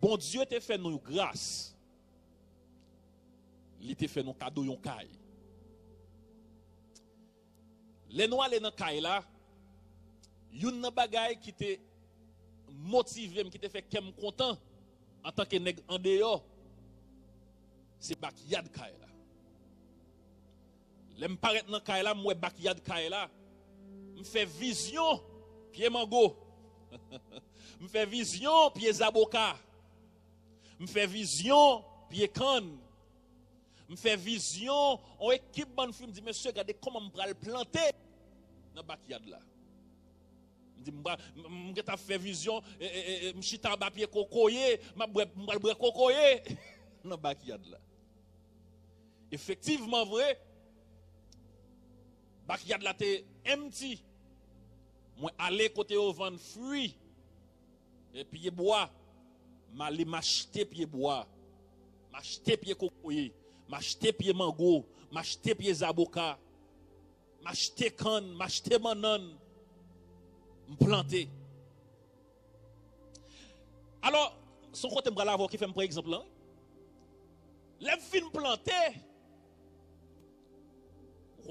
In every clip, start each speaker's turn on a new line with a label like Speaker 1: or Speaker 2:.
Speaker 1: Bon Dieu te fait nous grâce. Il te fait nous cadeau yon caille. Les noirs les dans caille là, yon nan bagay qui te motivé, qui te fait kem content en tant que nèg en dehors. C'est backyard caille là. L'aime paraître dans caille là, moi backyard caille là, me fait vision pied mango. Me fait vision pied zaboka. Me fait vision pied canne. Me fait vision on équipe bonne fille me dit monsieur regardez comment me pral planter dans backyard là. Me dit m'ta fait vision me chita ba pied cocoyer, m'a bral cocoyer dans backyard là. Effectivement vrai backyard là t'es empty. Moi aller côté au vendre fruits et pied bois, m'aller m'acheter pied bois, m'acheter pied cocoyer, m'acheter pied mango, m'acheter pied zaboka, m'acheter canne, m'acheter banane, m'planter. Alors, son côté m'bral avoir qui fait par exemple là. Les fin planter.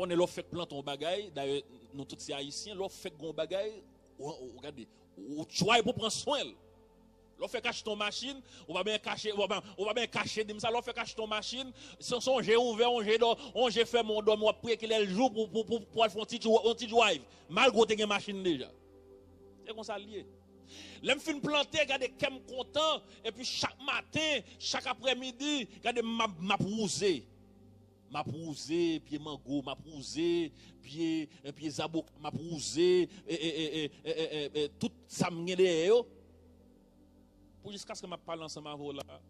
Speaker 1: On est là fait planter un bagay, d'ailleurs nous tous ces haïtiens, là fait gon bagay, regardez, ou choix pour prendre soin. Là fait cacher ton machine, on va bien cacher, on va bien cacher dim ça, là fait cacher ton machine, son j'ai ouvert, on j'ai fait mon doigt, moi prier qu'il ait le jour pour faire un petit drive. Malgré que tu as une machine déjà. C'est comme ça lié. L'aime fin planter, regardez qu'aime content et puis chaque matin, chaque après-midi, regardez m'a pousé. M'a pousé pied mango, m'a pousé pied zabok, m'a pousé tout ça m'gende pour jusqu'à ce que m'a parle ensemble avec là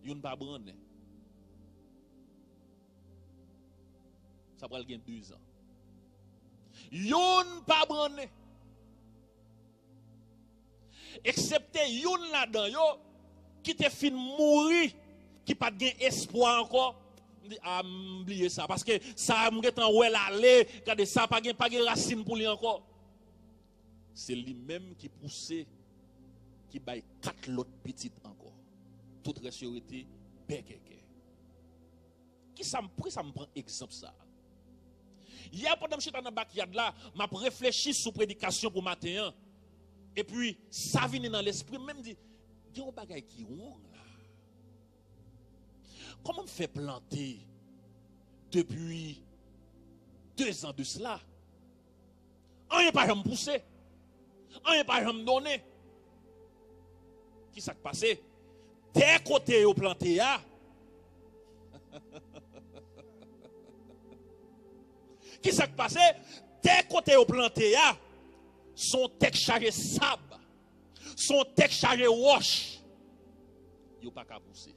Speaker 1: yon pas brande ça va gagner 2 ans yon pas brande excepté yon là-dedans yo qui te fin mourir qui pas gain espoir encore à oublier ça parce que ça m'getan ouais l'aller regardez ça pas gain racine pour lui encore c'est lui-même qui poussait qui baille 4 autres petites encore toute résurité békéké qui ça me prend exemple ça hier pendant que j'étais dans backyard là m'a réfléchi sur prédication pour matin et puis ça vient dans l'esprit même dit il y a un bagay qui rond là. Comment me fait planter depuis 2 ans de cela? On n'est pas jamais poussé. On n'est pas jamais donné. Qui s'est passé? Dès côté au planté, qui s'est passé? Dès côté au planté, son texte chargé sable, son texte chargé roche, il n'y a pas qu'à pousser.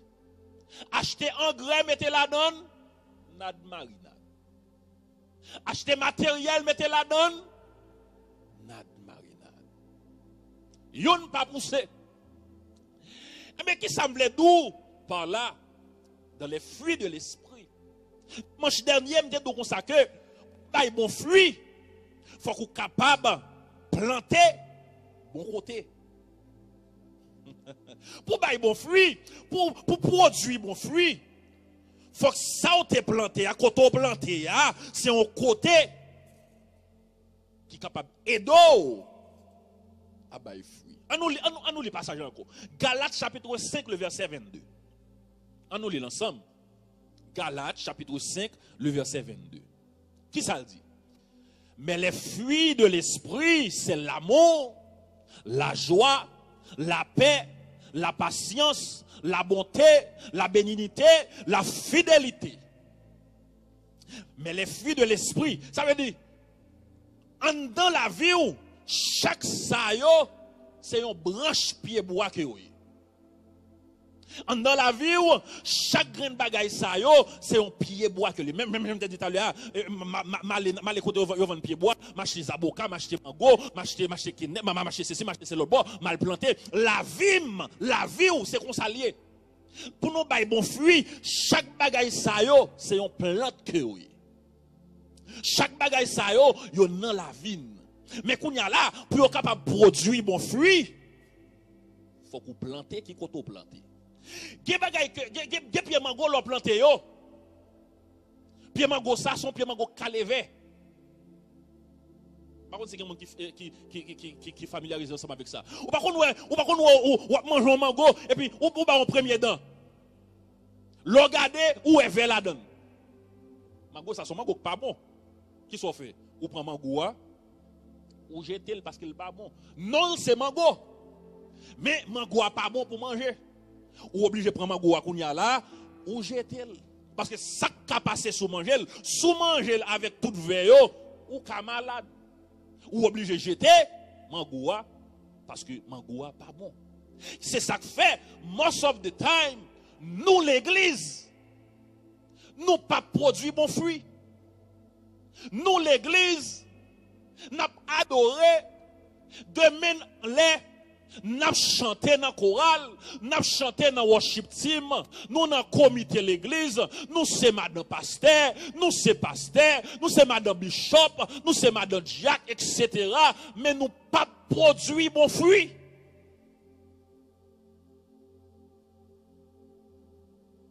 Speaker 1: Acheter engrais, mettez la donne, nad marinade. Acheter matériel, mettez la donne, nad marinade. Yon pas poussé. Mais qui semblait doux par là, dans les fruits de l'esprit. Manche dernier, me dit comme ça que, bah, bon fruit, faut qu'on capable de planter bon côté. Pour bailler bon fruit, pour produire bon fruit, faut que ça te planté, à côté planté, c'est un côté qui est capable d'aider à bailler fruit. On nous lit passage encore. Galates chapitre 5, le verset 22. On nous lit l'ensemble. Galates chapitre 5, le verset 22. Qui ça le dit? Mais les fruits de l'esprit, c'est l'amour, la joie, la paix, la patience, la bonté, la bénignité, la fidélité. Mais les fruits de l'esprit, ça veut dire, dans la vie, chaque sayo, c'est une branche pied bois que vous. Dans la vie, chaque grain de bagaille sayo, c'est un pied bois que lui. Même dit tout à l'heure, mal écouté au vent pied bois, m'acheter zaboka, m'acheter mango, m'acheter kiné, m'acheter ceci, m'acheter c'est l'autre bord, mal planté. La vie, c'est qu'on s'allie. Pour nous bailler bon fruit, chaque bagaille sayo, c'est une plante que oui. Chaque bagaille sayo, yo dans la vigne. Mais qu'on y a là, pour être capable de produire bon fruit, faut qu'on plante qui koto planter. Gen bagay gen pied mango l'on planté yo. Pied mango ça son pied mango calevé. Par contre c'est quelqu'un qui familiarise ensemble avec ça. Ou par contre ou mange un mango et puis ou ba en premier dent. L'on garder ou est vers la donne. Mango ça son mango pas bon. Qui sont fait? Ou prend mango ou jeter parce qu'il pas bon. Non, c'est mango. Mais mango pas bon pour manger. Ou obligé de prendre mango kounya là ou jeter parce que ça qui passé sous manger, sous manger avec toute veille ou ka malade. Ou obligé de jeter mango parce que mango pas bon. C'est ça que fait most of the time nous l'église nous pas produit bon fruit. Nous l'église n'a adoré demain les n'a chanté dans chorale, n'a chanté dans worship team, nous dans comité l'église, nous c'est madame pasteur, nous c'est madame bishop, nous c'est madame Jack, etc. Mais nous pas produit bon fruit.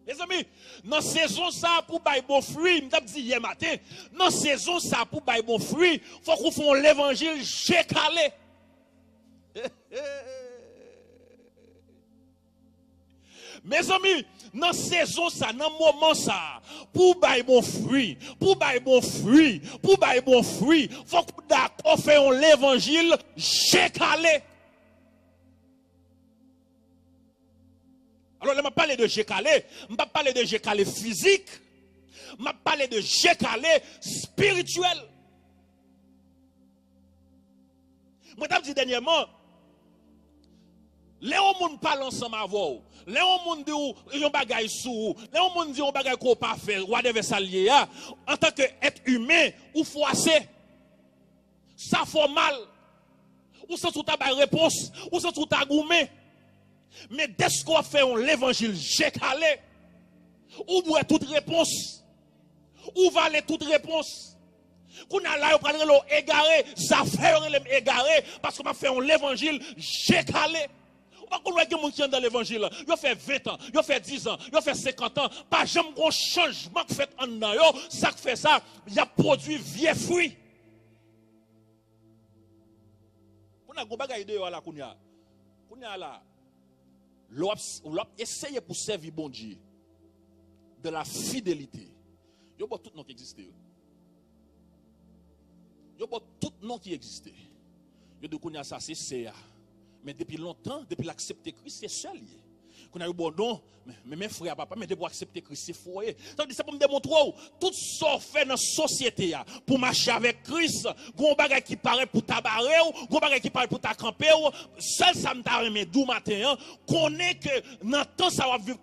Speaker 1: Les amis, dans la saison ça pour bailler bon fruit, m't'a dit hier matin, dans la saison ça pour bailler bon fruit, faut qu'on fasse l'évangile jécalé. Mes amis, dans la saison ça, dans le moment ça, pour bailler bon fruit, faut qu'on d'accord faire l'évangile jécalé. Alors, je ne vais pas parler de Jécalé, je ne vais pas parler de Jécalé physique, je vais parler de Jécalé spirituel. Moi, je dis dernièrement, les gens parlent ensemble avec vous, les gens disent qu'ils ont des bagages sous, les gens disent qu'ils ont des bagages qu'on ne peut pas faire, whatever ça lié, en tant qu'être humain, ou froissé, ça fait mal, ou ça tout a réponse, ou ça tout a gourmet. Mais dès qu'on fait l'évangile jécalé, ou boit toute réponse, ou valait toute réponse. Qu'on a là, on prend égaré, ça fait égaré, parce qu'on a fait l'évangile jécalé. On va qu'on voit dans l'évangile, il fait 20 ans, il fait 10 ans, il fait 50 ans, pas jamais un changement fait en dedans, ça fait ça, il a produit vieux fruits. On a un bagage de là, qu'on a là. L'on essaye pour servir bon Dieu de la fidélité. Il y a tout nom qui existe. Il y a tout nom qui existe. Il y a de connaître ça, c'est CA. Mais depuis longtemps, depuis l'accepter Christ, c'est seul. Qu'on a eu bon don, mais mes frères, papa, mais pour accepter Christ, c'est foyer. C'est pour me démontrer tout ça fait dans la société pour marcher avec Christ. Gon bagay qui paraît pour tabarer, gon bagay qui paraît pour ta camper, seul ça me t'a remis d'où matin, connaît que dans temps ça va vivre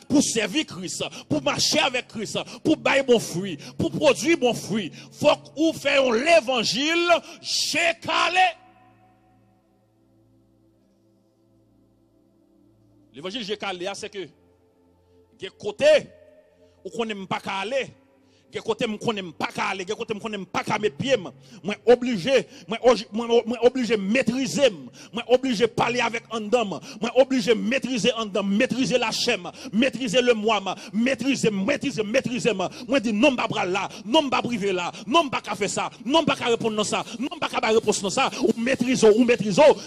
Speaker 1: pour servir Christ, pour marcher avec Christ, pour bailler bon fruit, pour produire bon fruit. Faut qu'on fasse l'évangile chez Calais. L'évangile jécalé, c'est que, des côtés, où qu'on n'aime pas qu'à aller, des côtés, où qu'on n'aime pas qu'à aller, des côtés, où qu'on n'aime pas qu'à mes pieds, moi obligé maîtriser, moi obligé parler avec un dame, moi obligé maîtriser un dame, maîtriser la chaîne, maîtriser le moi, maîtriser, moi dis non pas là, non pas privé là, non pas qu'à faire ça, non pas qu'à répondre ça, non pas qu'à répondre dans ça, ou maîtriser,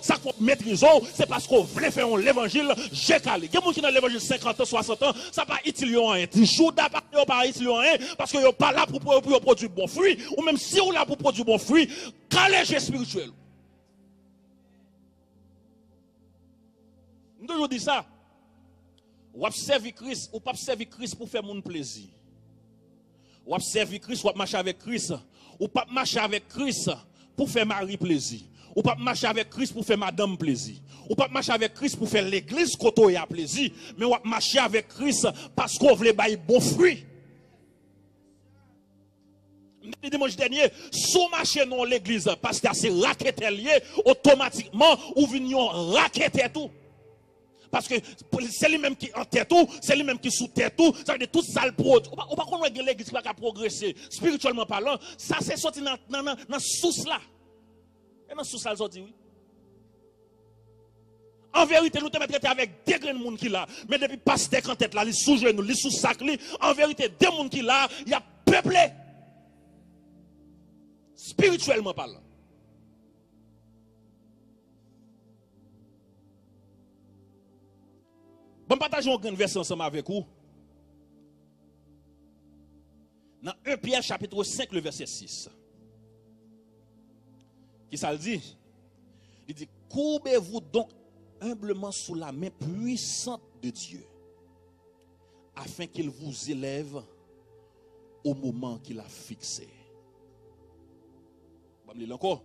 Speaker 1: ça qu'on maîtrise, c'est parce qu'on voulait faire l'évangile jécalé. Il y a des gens qui dans l'évangile 50 ans, 60 ans, ça pas utile rien, toujours d'appartenir pas utile rien, parce que pas là pour produire bon fruit, ou même si on là pour produire bon fruit, calège spirituel. Nous toujours dit ça. Ou observer Christ, ou pas observer Christ pour faire mon plaisir. Ou observer Christ, ou marcher avec Christ, ou pas marcher avec Christ pour faire Marie plaisir. Ou pas marcher avec Christ pour faire madame plaisir. Ou pas marcher avec Christ pour faire l'église côté à plaisir, mais ou marcher avec Christ parce qu'on veut bailler bon fruit. Le dimanche dernier, sous marché dans l'église, parce que c'est raquette lié, automatiquement, ou vignon raquette tout. Parce que c'est lui-même qui en tête tout, c'est lui-même qui sous tête tout, ça veut dire tout ça le produit. On va pas l'église qui va progresser, spirituellement parlant, ça c'est sorti dans la source là. Et dans la source là, sorti oui. En vérité, nous te traiter avec des grains de monde qui là. Mais depuis pasteur en tête là, les sous genoux, les sous sac, en vérité, des monde qui là, il y a peuplé. Spirituellement parlant. Bon, partageons un grand verset ensemble avec vous. Dans 1 Pierre chapitre 5, le verset 6. Qui ça le dit? Il dit, courbez-vous donc humblement sous la main puissante de Dieu, afin qu'il vous élève au moment qu'il a fixé. On va me lire encore.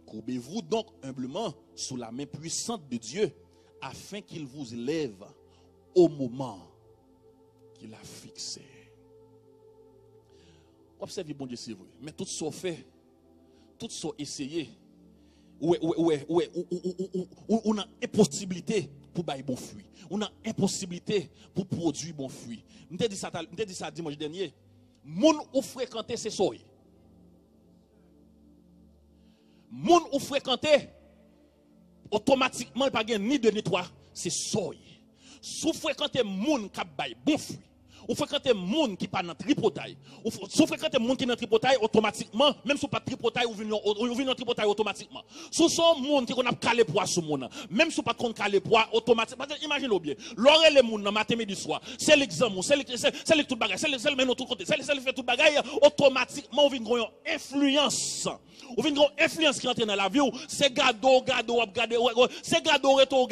Speaker 1: Courbez-vous donc humblement sous la main puissante de Dieu, afin qu'il vous élève au moment qu'il a fixé. Observez, bon Dieu, c'est vrai. Mais tout ça fait, tout ça essayé, on a impossibilité pour bailler bon fruit. On a impossibilité pour produire bon fruit. Je t'ai dit ça dimanche dernier. Moun ou fréquenter c'est soy. Moun ou fréquenter automatiquement pas ni de nettoyer, c'est soy. Sous fréquenter moun qui baille bon fruit. Ou fréquenter moun qui pas dans tripotail. Ou fréquenter moun qui dans tripotail automatiquement, même si pas tripotail ou vient dans tripotail automatiquement. Sous son moun qui qu'on a calé poids sur moun, même si pas qu'on calé poids automatiquement. Imaginez bien, l'oré les moun dans matin midi soir, c'est l'examen, c'est le tout bagage, c'est le men tout côté, c'est le fait tout bagage automatiquement ou vient une influence. Ou vient une influence qui entre dans la vie, c'est gado, c'est gado reto,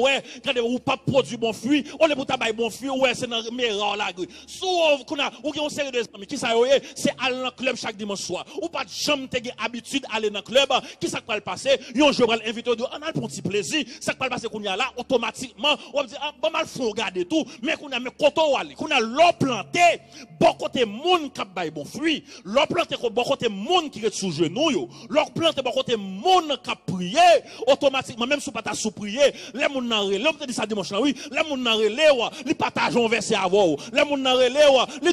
Speaker 1: ouais, regardez ou pas produit bon fruit, on est pour tabac bon fruit, ouais, c'est dans meilleur la grue. Sous qu'on a ou qui ont série de amis qui ça c'est aller dans le club chaque dimanche soir. Ou pas jamais te habitude aller dans le club, qui ça va le passer, yon je vais inviter de on a pour petit plaisir, ça va le passer qu'on y a là automatiquement, on va dire ah bon mal faut regarder tout, mais qu'on a mais koto aller, qu'on a l'eau planté, bon côté monde qui bail bon fruit, l'eau planté bon côté monde qui est sous genou yo, l'eau planté bon côté monde qui prier, automatiquement même si pas ta sous prier, les monde nan relé, on te dit ça dimanche là oui, les monde nan relé li partage un verset avant. Les gens nan relé les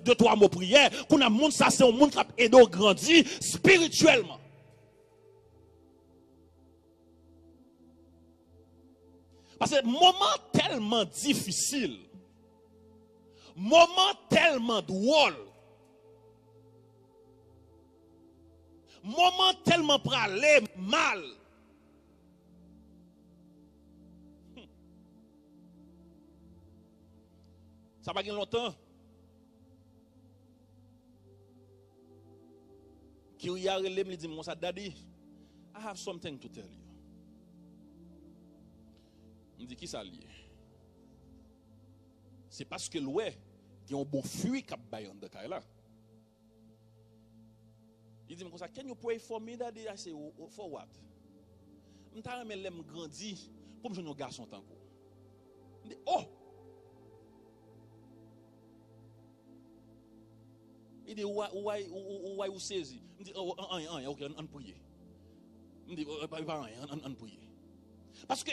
Speaker 1: deux trois mots prière qu'on a monde ça c'est un monde qui a aidé grandir spirituellement. Parce que moment tellement difficile, moment tellement drôle, moment tellement pralé mal. Ça va gagner longtemps. Kyria relève me dit mon ça daddy, I have something to tell you. Me dit qui ça lié? C'est parce que l'oué qui ont bon fruit cap bayon de là. Il dit comme ça, can you pray for me daddy? I say for what? M'ta remen l'aime grandi pour me jeune garçon tant ko. Il dit oh. Il dit, why vous saisi? Il dit, ok, on prie. Il dit, on prie. Parce que,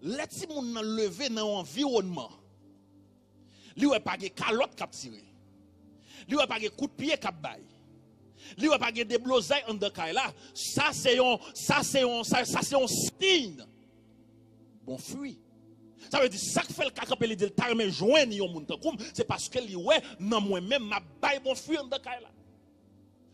Speaker 1: les petits moun nan levé dans l'environnement, li ou pas de calotte cap tiré. Li ou pas de coup de pied cap bay. Li ou pas de déblosaille en de kay là. Ça c'est un signe. Bon fruit. Ça veut dire ça que fait le cacapé il dit t'as même joindre yon moun takoum c'est parce que li ouais nan moi même m'a bail bon fruit en kay là.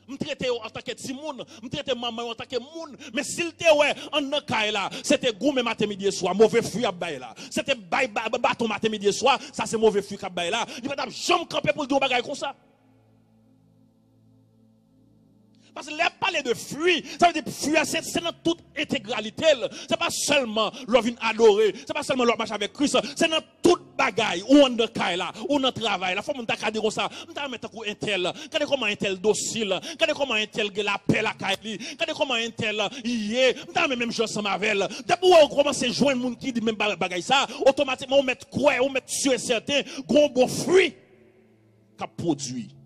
Speaker 1: Me traiter en tant que petit moun, me traiter maman en tant que moun, mais s'il te ouais en kay là, c'était goût matin midi soir, mauvais fruit à bail là. C'était bail bâton matin midi soir, ça c'est mauvais fruit à bail là. Il va jamais camper pour dire bagay comme ça. Parce que là, parler de fruits, ça veut dire fruits, c'est dans toute intégralité. Ce n'est pas seulement l'on vient adorer, ce n'est pas seulement l'on marche avec Christ, c'est dans toute bagaille, où on de caille là, où on travaille. La fois où on t'a dit comme ça, on t'a mis un tel, regardez comment un tel docile, regardez comment un tel la paix la caille, regardez comment un tel y est, on t'a même chose sans mavel. Depuis on commence à joindre monde qui dit même bagaille ça, automatiquement on met quoi, on met sûr et certain, gros bon fruit qu'a produit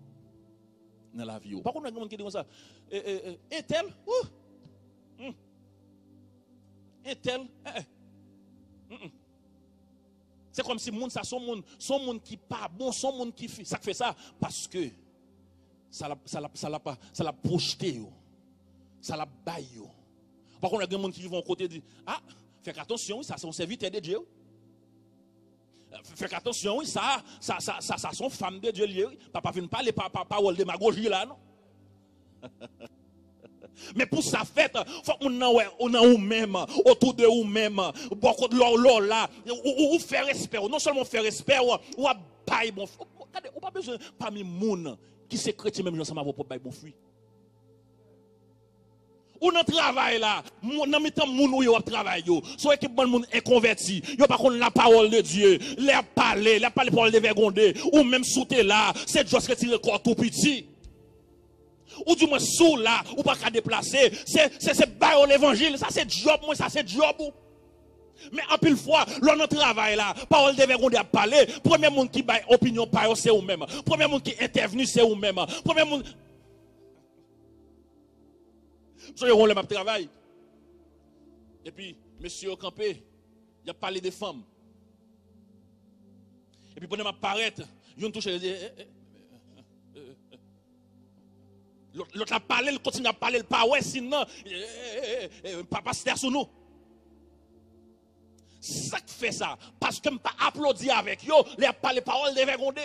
Speaker 1: dans la vie. Par contre, il y a des gens qui disent comme ça, un tel, un tel, c'est comme si monde ça son monde qui pas bon, son monde qui fait ça fait ça parce que ça l'a projeté, ça l'a baillé. Par contre, il y a des gens qui vont à côté et disent ah Faites attention, ça c'est un serviteur de Dieu. Faites attention, ça sont femmes de Dieu. Papa vient parler parole de démagogie là, non? Mais pour ça fait, faut qu'on a ou même autour de ou même beaucoup de l'or là ou faire respect, non seulement faire respect ou bailler bon. Regardez, on pas besoin parmi moun qui c'est chrétien même ensemble avec pour bailler bon fruit. Ou dans travail là, dans mitan moun ou yo travail yo, so équipe bon moun inconverti, yo pas connait la parole de Dieu, les parler parole de vergonde ou même souter là, c'est juste retirer corps tout petit. Ou du moins sous là, ou pas qu'à déplacer, c'est bailler l'évangile, ça c'est job moi, ça c'est job. Mais en pile fois, l'on travail là, parole de vergonde à parler, premier monde qui baille opinion par c'est ou même, premier monde qui intervenu c'est ou même, premier monde soyez on le map travail. Et puis, monsieur campé, il a parlé des femmes. Et puis, pendant ma paraître, il a touché, l'autre a parlé, il continue à parler, pas ouais, sinon, papa se terre sur nous. Ça qui fait ça, parce que je ne pas applaudi avec eux, il a parlé paroles de vergonde.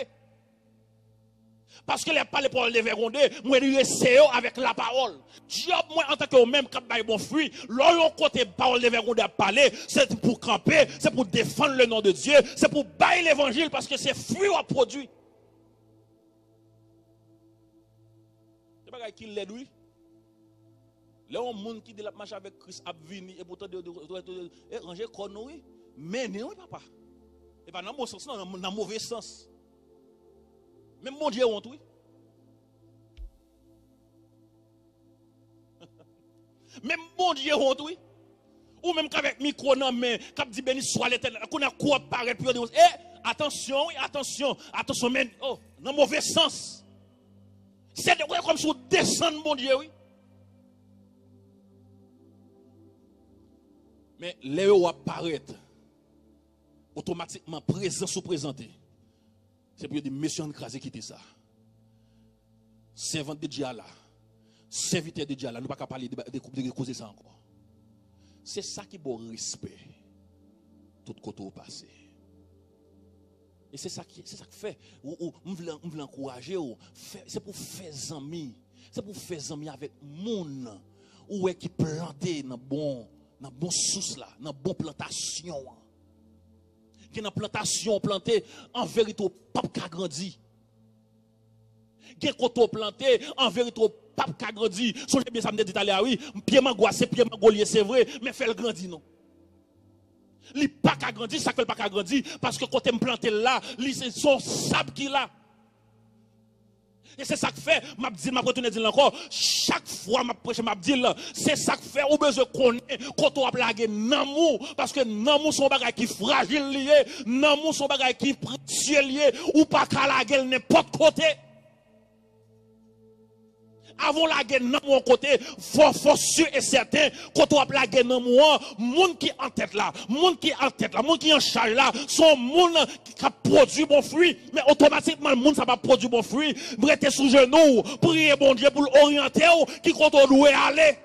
Speaker 1: Parce que les paroles de vergonde, moi je avec la parole. Job moi en tant que même quand bail bon fruit, l'on côté parole de vergonde à parler, c'est pour camper, c'est pour défendre le nom de Dieu, c'est pour bailler l'évangile parce que c'est fruit à produit. C'est pas qui l'aide oui. Là on monde qui de la marche avec Christ a vini et pourtant de ranger corps oui. Mais non papa. Et pas dans bon sens non dans mauvais sens. Même mon Dieu honte, oui. Même mon Dieu honte, oui. Ou même qu'avec micro dans main, quand dit béni soit l'éternel, qu'on a quoi paraître puis on dit attention, oui, attention, mais oh, dans mauvais sens. C'est comme si on descend mon Dieu, oui. Mais les où apparaître automatiquement présent sous présenté. C'est pour dire, messieurs, écrasé quitter ça. Servant de Dieu là. Serviteur de Dieu là. Nous ne pouvons pas parler de causer ça encore. C'est ça qui est bon respect. Tout côté au passé. Et c'est ça qui fait. On veut encourager. C'est pour faire amis. C'est pour faire amis avec monde. Ou est qui planté dans bon source là. Dans bon plantation. Qui dans plantation plantée en vérité pape qui a grandi. Qui est planté en vérité pape qui a grandi. Songez bien ça me dit Italie oui, pied mangois c'est pied mangolier c'est vrai, mais fait le grandi non. Li pas qu'a grandi, ça fait pas qu'a grandi parce que quand me planté là, li c'est son sable qui là. Et c'est ça que fait, m'a dit, m'a retourné dire encore, chaque fois m'a prêché, m'a dit là, c'est ça que fait, ou besoin connaître quand on a plagué l'amour, parce que l'amour son bagage qui fragile lié, l'amour son bagage qui précieux lié, ou pas qu'à la gueule n'importe côté. Avant la guerre dans mon côté, faut sûr et certain, quand on a la guerre dans moi, monde qui en tête là, monde qui en charge là, son monde qui a produit bon fruit, mais automatiquement le monde ça va produire bon fruit, rester sous genou, prier bon Dieu pour l'orienter qui compte on doit aller.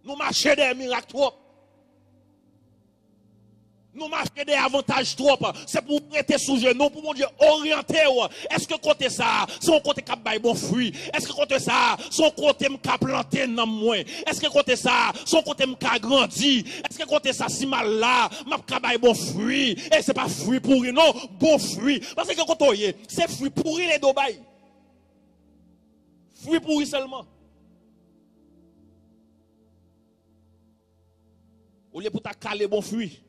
Speaker 1: Nous marchons des miracles trop. Nous marchons des avantages trop. C'est pour rester sous genou, pour mon Dieu orienter. Est-ce que côté ça, son côté qui a bon fruit? Est-ce que côté ça, son côté qui a planté dans moi? Est-ce que côté ça, son côté qui a grandi? Est-ce que côté ça, si mal là, m'a pas bon fruit? Et c'est pas fruit pourri, non, bon fruit. Parce que côté, c'est fruit pourri les deux bails. Fruit pourri seulement. Au lieu pour ta caler bon fruit.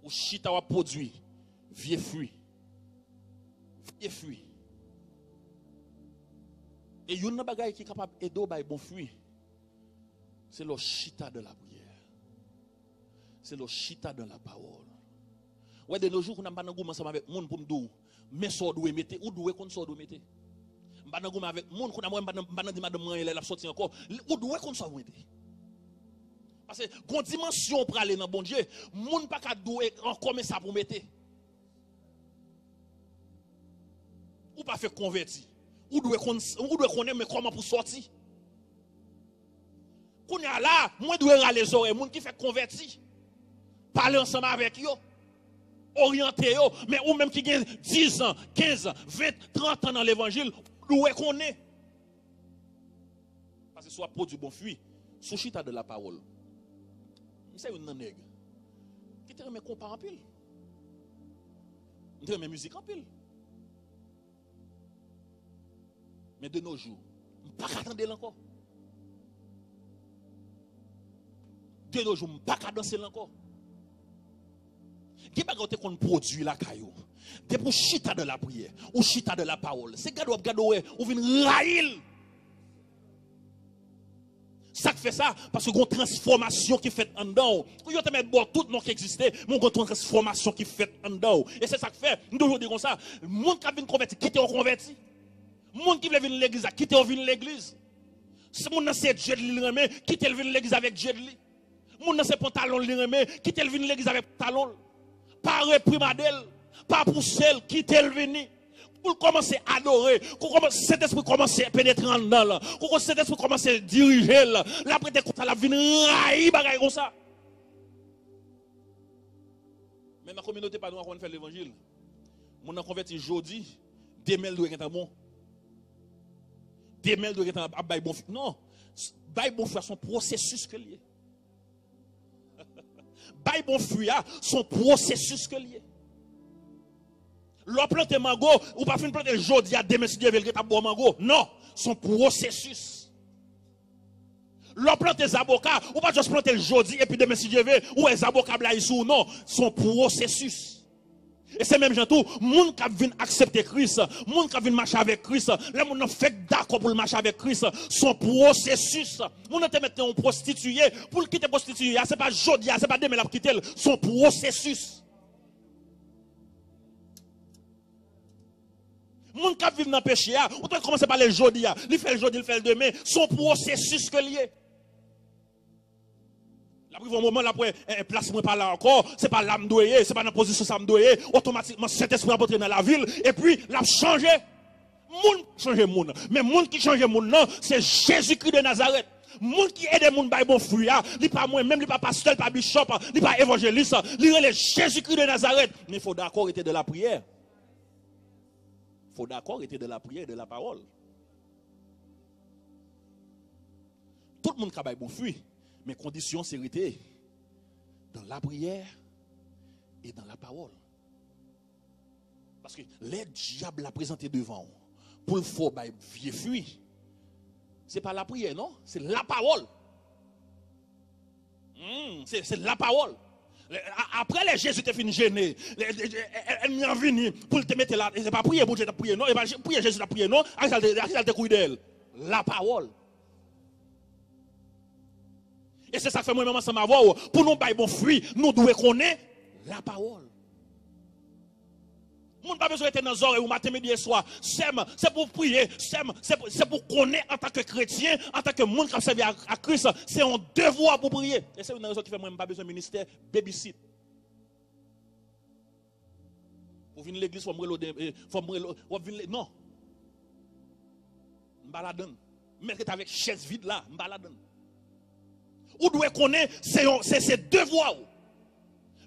Speaker 1: Ou chita wa produit vieux fruit. Vieux fruit. Et yon nan bagay qui est capable d'aider bay bon fruit. C'est le chita de la prière. C'est le chita de la parole. Ouais de nos jours on a pas nan goum ensemble avec monde pour m'dou mais so doit mettre ou doit kon so doit mettre. M'pa nan goum avec monde qu'on a moi m'pa nan di madame elle a sorti encore ou doit kon so mettre. Parce que quand dimension pour aller dans bon Dieu, moun pas ka doué encore mais ça pour mettre. Ou pas faire converti. Ou doit connaître mais comment pour sortir. Qu'on y a là, moi dois râler les oreilles, moun qui fait converti. Parler ensemble avec eux. Orienter eux, mais ou même qui gagne 10 ans, 15 ans, 20, 30 ans dans l'évangile, où est qu'on est? Parce que soit produit bon fruit, sous chita de la parole. C'est un nègre. Qui te remet compas en pile? Qui te remet musique en pile? Mais de nos jours, on ne peut pas attendre encore. De nos jours, on ne peut pas danser encore. Qui pas qu'on produit la caillou. C'est pour chita de la prière ou chita de la parole. C'est gado ou vient raïl. Ça fait ça parce que une transformation qui fait en dedans. Quand vous mettez bon tout non qui existait, mais une transformation qui fait en dedans. Et c'est ça que fait. Nous toujours disons ça. Le monde qui vient converti, quitte au converti. Le monde qui veut venir l'église, quitte au venir l'église. Si mon c'est Dieu li remet, quitte le venir l'église avec Dieu li. Mon c'est pantalon li remet, quitte le venir l'église avec pantalon. Pas réprimadel, pas pousser, quitter le venir. Pour commencer à adorer, pour cet esprit commence à pénétrer en dedans, pour cet esprit commence à diriger, là, après t'es content, la vie raï, bagaille comme ça. Mais dans la communauté, pas nous, on fait l'évangile. Mon converti aujourd'hui, démêle doit être bon. Démêle doit être bon. Non, bail bon fruit, son processus que lié. Bail bon fruit, son processus que lié. L'on plante mango, ou pas fin planter jodi à demain si Dieu veut que boire mango. Non, son processus. L'on plante des avocats, ou pas juste planter le jodi et puis demain si Dieu veut, ou les avocats blaïsou. Non, son processus. Et c'est même tout, moun qui vient accepter Christ, moun qui vient marcher avec Christ, les moun fait d'accord pour marcher avec Christ, son processus. Moun te mettre en prostituée, pour le quitter prostituée, c'est pas jodi, c'est pas demain la quitter, son processus. Moun qui vit dans le péché, ou peut commencer par le jodi, il fait le jodi, il fait le demain, son processus que lié. La pris un moment là pour place moi pas là encore, c'est pas l'âme douée, c'est pas dans position ça me douée, automatiquement cet esprit a entré dans la ville et puis l'a changé. Moun changer moun, mais moun qui change moun non, c'est Jésus-Christ de Nazareth. Moun qui aide moun bay bon fruit, li pas moi même, li pas pasteur, pas bishop, li pas évangéliste, li relè Jésus-Christ de Nazareth. Mais il faut d'accord était de la prière. Il faut d'accord était de la prière et de la parole. Tout le monde qui a bon fruit, mais condition c'est rester dans la prière et dans la parole. Parce que les diables la présenté devant pour le faux vieux fruit. C'est pas la prière, non? C'est la parole. C'est la parole. Après les Jésus te fin gêné, elle m'y venu pour te mettre là, c'est pas prier pour Dieu prier non, et pas prier Jésus t'a prier non, elle te couille d'elle. La parole. Et c'est ça que fait moi-même ensemble avoir pour nous bailler bon fruit, nous devons connaître la parole. Moun pas besoin d'être dans les oreilles ou matin midi et soir. C'est pour prier, c'est pour connaître en tant que chrétien, en tant que monde qui a servi à Christ, c'est un devoir pour prier. Et c'est une raison qui fait moi pas besoin de ministère babysit. Pour venir à l'église, faut me non. M'baladon. Mettre avec chaise vide là, m'baladon. Ou doit connaître c'est devoir.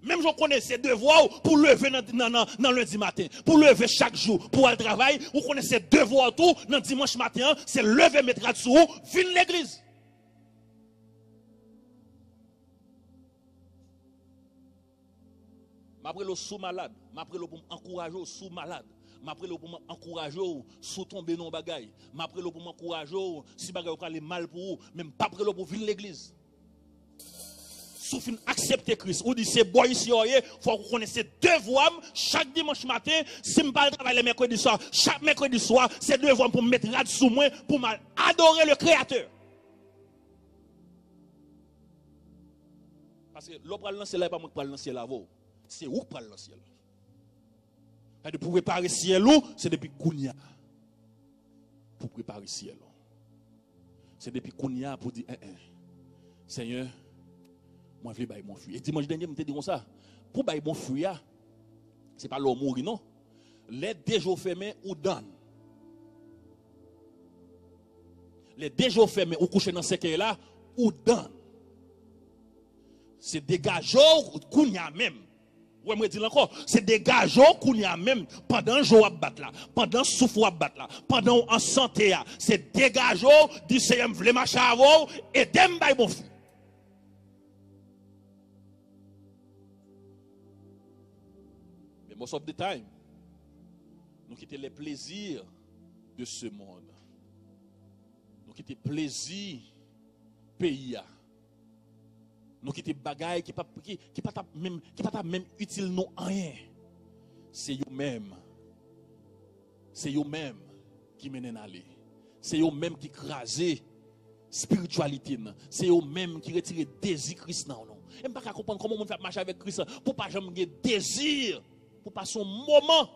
Speaker 1: Même je connais ces devoirs pour lever dans lundi matin, pour lever chaque jour, pour aller travailler. Vous connaissez ces devoirs tout, dans dimanche matin, c'est lever, mettre à dessous, venir l'église. M'après le sous malade, m'après le pour encourager sous malade, m'après le pour encourager sous tomber non bagaille, m'après le pour m'encourager si bagaille aller mal pour vous, même pas après le pour venir l'église. Sauf accepter Christ. Ou dit c'est boy ici, il faut qu'on connaisse ses devoirs chaque dimanche matin. Si je ne travaille le mercredi soir, chaque mercredi soir, c'est devoir pour me mettre là sous moi, pour m'adorer le Créateur. Parce que l'eau pour le ciel là, pas moi qui le ciel là, c'est où pour le ciel. Pour préparer le ciel, c'est depuis Kounia. Pour préparer le ciel. C'est depuis Kounia pour dire, Seigneur, moi je veux bailler mon fruit. Et dimanche dernier, je me dis comme ça. Pour bailler mon fruit, ce n'est pas l'homme mourir, non. Les deux jours fermés ou donne. Les deux jours fermés ou coucher dans ce là, ou dan. C'est dégageau qu'on y a même. Ouais, moi dis encore, c'est dégageau qu'on y a même pendant jour à battre là, pendant souffle à battre là, pendant en santé là, c'est dégageau dit c'est vle marcher avant et dem bay bon fruit. Mais most of the time, nous quittons les plaisirs de ce monde. Nous quittons plaisir pays. Nous quittons bagaille qui pas même utile non rien. C'est eux-mêmes. C'est eux-mêmes qui mènent à aller. C'est eux-mêmes qui crasent spiritualité. C'est eux-mêmes qui retirent désir Christ non. Et pas comprendre comment on fait marcher avec Christ pour pas jamais avoir désir pour pas son moment.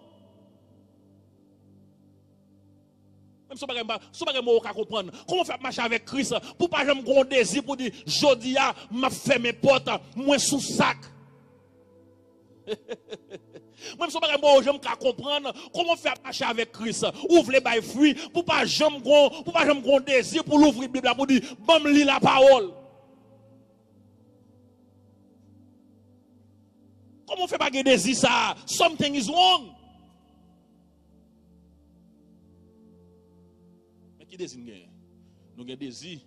Speaker 1: Même si vous ne comprendre comment faire marcher avec Christ pour pas jamais avoir désir pour dire jodi a m'a fait mes portes moins sous sac. Même si vous ne comprendre comment faire marcher avec Christ, ouvre les bails fruits pour pas jamais avoir désir pour l'ouvrir la Bible pour dire bon lis la parole. Comment fait pas avoir désir ça? Something is wrong. Qui désir nous avons désir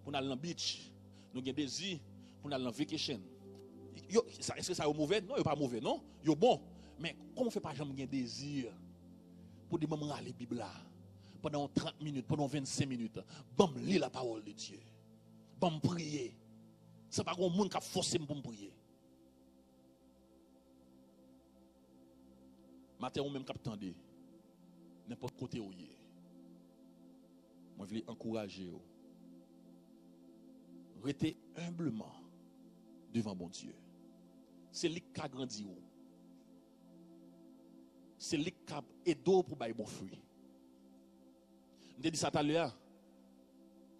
Speaker 1: pour aller dans le beach, nous avons désir pour aller dans vacation. Est-ce que ça est mauvais? Non, il n'est pas mauvais, non? Il est bon. Mais comment on fait pas jamais désir pour dire maman aller Bible là pendant 30 minutes, pendant 25 minutes, bon lire la parole de Dieu. Bon prier. C'est pas grand monde qui a forcé pour me prier. Matin ou même qui attendez n'importe côté où il est. Moi, je veux encourager vous. Restez humblement devant mon Dieu. C'est lui qui a grandi. C'est lui qui a aidé pour faire bon fruit. Je dis ça tout à l'heure.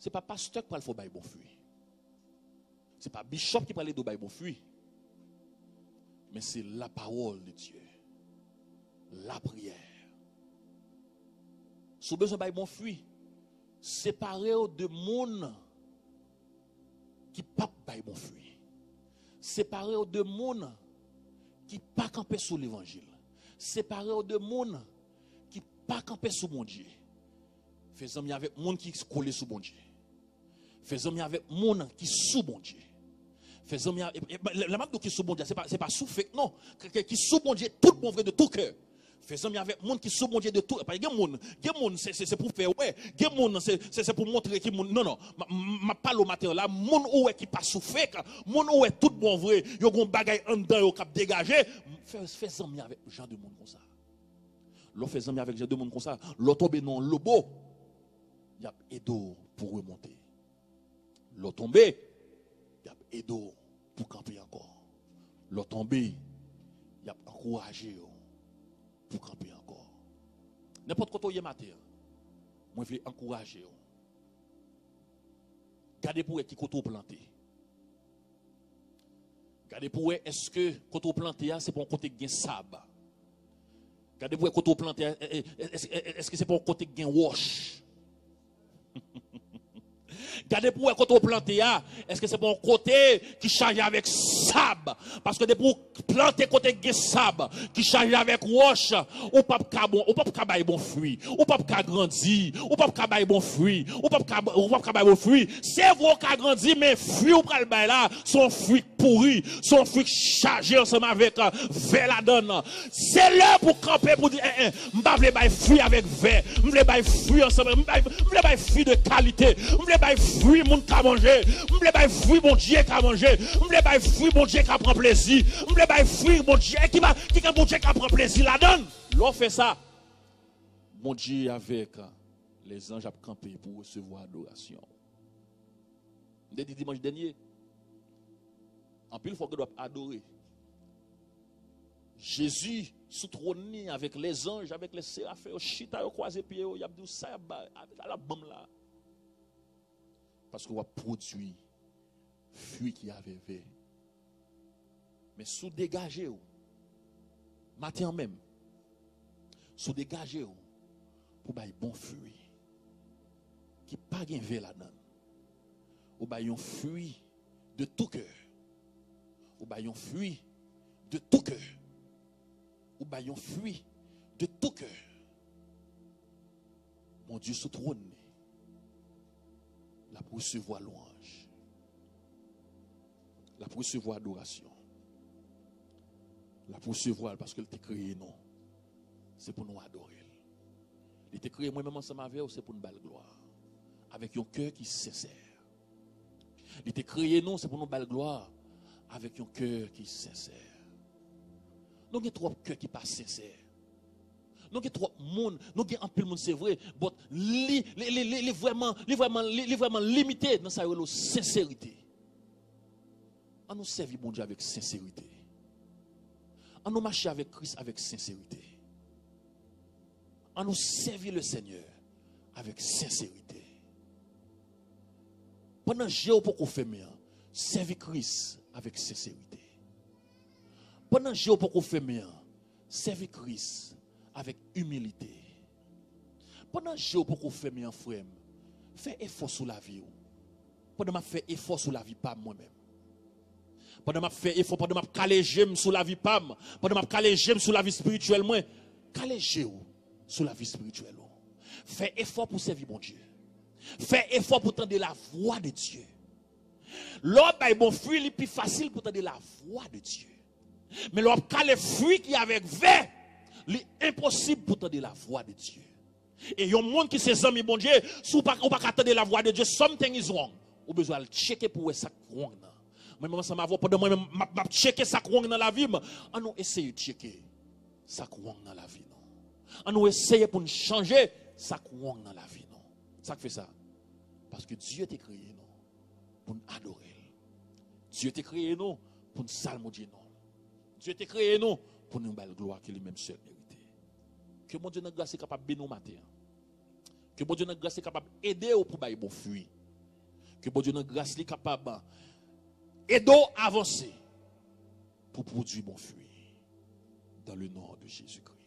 Speaker 1: Ce n'est pas pasteur qui va faire bon fruit. Ce n'est pas bishop qui va aider pour faire bon fruit. Mais c'est la parole de Dieu. La prière. Si vous avez besoin de bon fruit, séparez de monde qui pas bail bon fruit. Séparez de monde qui pas camper sur l'évangile. Séparez de monde qui pas camper sur mon Dieu. Faisons mieux avec monde qui collé sur mon Dieu. Faisons mieux avec monde qui sous mon Dieu. Faisons mieux la marque qui sous mon Dieu, c'est pas sous fait non, qui sous mon Dieu tout bon vrai de tout cœur. Faisons bien avec monde qui sont bon Dieu de tout. Parce que monde c'est pour faire ouais, monde c'est pour montrer qui monde non ma parle au matin là monde ouais qui pas souffert, monde ouais tout bon vrai, yo gon bagay en dedans yo cap dégager, faisons bien avec gens de monde comme ça. L'on faisons bien avec gens de monde comme ça, l'on tombe non lobo, y a edo pour remonter. L'on tombe, y a edo pour camper encore. L'on tombe, y a encourager pour camper encore. N'importe quoi tu matin, moi je veux encourager. Gardez pour qui côté planté. Gardez pour est-ce que côté planté c'est pour un côté gain sable. Gardez pour côté planté est-ce que c'est pour un côté gain wash. Gardez pour côté planté est-ce que c'est pour un côté qui charge avec sable parce que pour planter côté de sable qui charge avec roche ou pas bailler bon fruit ou pas grandir ou pas bailler bon fruit ou pas bailler bon fruit c'est vrai qu'a grandi mais fruit ou pral bailler là son fruit pourri son fruit chargé ensemble avec verre la donne c'est l'heure pour camper pour dire m'pa vle bailler fruit avec verre m'vle bailler fruit ensemble m'vle bailler fruit de qualité m'vle bailler fruit moun ka manger m'vle bailler fruit bon Dieu ka manger m'vle bailler fruit bon Dieu ka prend plaisir m'vle bailler fruit bon Dieu qui bon Dieu ka prend plaisir la donne l'on fait ça bon Dieu avec les anges a campé pour recevoir adoration dit dimanche dernier en pile faut que doit adorer Jésus sous trône avec les anges avec les séraphins au chita au croisé pied il a dit ça à la bam là parce qu'on va produire fruit qui avait fait. Mais sous dégager matin même sous dégager pour bailler bon fruit qui pas gain ver là-dedans Ou bayon fruit de tout cœur. Ou bayon fruit de tout cœur. Ou bayon fruit de tout cœur. Mon Dieu sous trône. La pour recevoir louange. La pour recevoir adoration. La pour recevoir parce qu'elle t'a créé non. C'est pour nous adorer. Il t'a créé moi-même ensemble avec vous, c'est pour nous belle gloire. Avec un cœur qui est sincère. Il t'a créé non, c'est pour nous belle gloire. Avec un cœur qui est sincère. Nous avons trop de cœur qui n'est pas sincère. Nous avons trop de monde, nous avons un peu de monde, c'est vrai, mais les vraiment limité dans sa sincérité. On nous servir bon Dieu avec sincérité. On nous marcher avec Christ avec sincérité. On nous servir le Seigneur avec sincérité. Pendant que j'ai pour qu'on fait bien, servir Christ avec sincérité. Pendant que j'ai pour qu'on fait bien, servir Christ avec humilité. Pendant que j'ai pour qu'on fait bien, frère, fais effort sur la vie. Pendant que je fais effort sur la vie, pas moi-même. Pendant que je fais effort, pendant que je calé j'aime sur la vie, pas moi. Pendant que je calé j'aime sur la vie spirituelle, moi, calé j'aime sur la vie spirituelle. Fais effort pour servir mon Dieu. Fais effort pour tendre la voix de Dieu. L'homme a bon fruit, il est plus facile pour tendre la voix de Dieu. Mais l'homme a les fruits qui avec verre, il est impossible pour tendre la voix de Dieu. Et il y a un monde qui s'est amis, bon Dieu, si vous ne pouvez pas attendre la voix de Dieu, something is wrong. Vous avez besoin de checker pour ça wrong. Moi, ça m'a vu pendant moi, je checker ça wrong dans la vie. On nous essaye de checker ça wrong dans la vie. On nous essaye pour nous changer ça wrong dans la vie. Ça fait ça. Parce que Dieu t'a créé nous pour nous adorer. Dieu t'a créé nous pour nous salmodier. Dieu t'a créé nous pour nous belle gloire qu'il lui-même seul mérité. Que mon Dieu notre grâce est capable de bénir nous matin. Que mon Dieu notre grâce est capable d'aider au pour bailler bon fruit. Que mon Dieu notre grâce est capable d'aider à avancer pour produire bon fruit. Dans le nom de Jésus-Christ.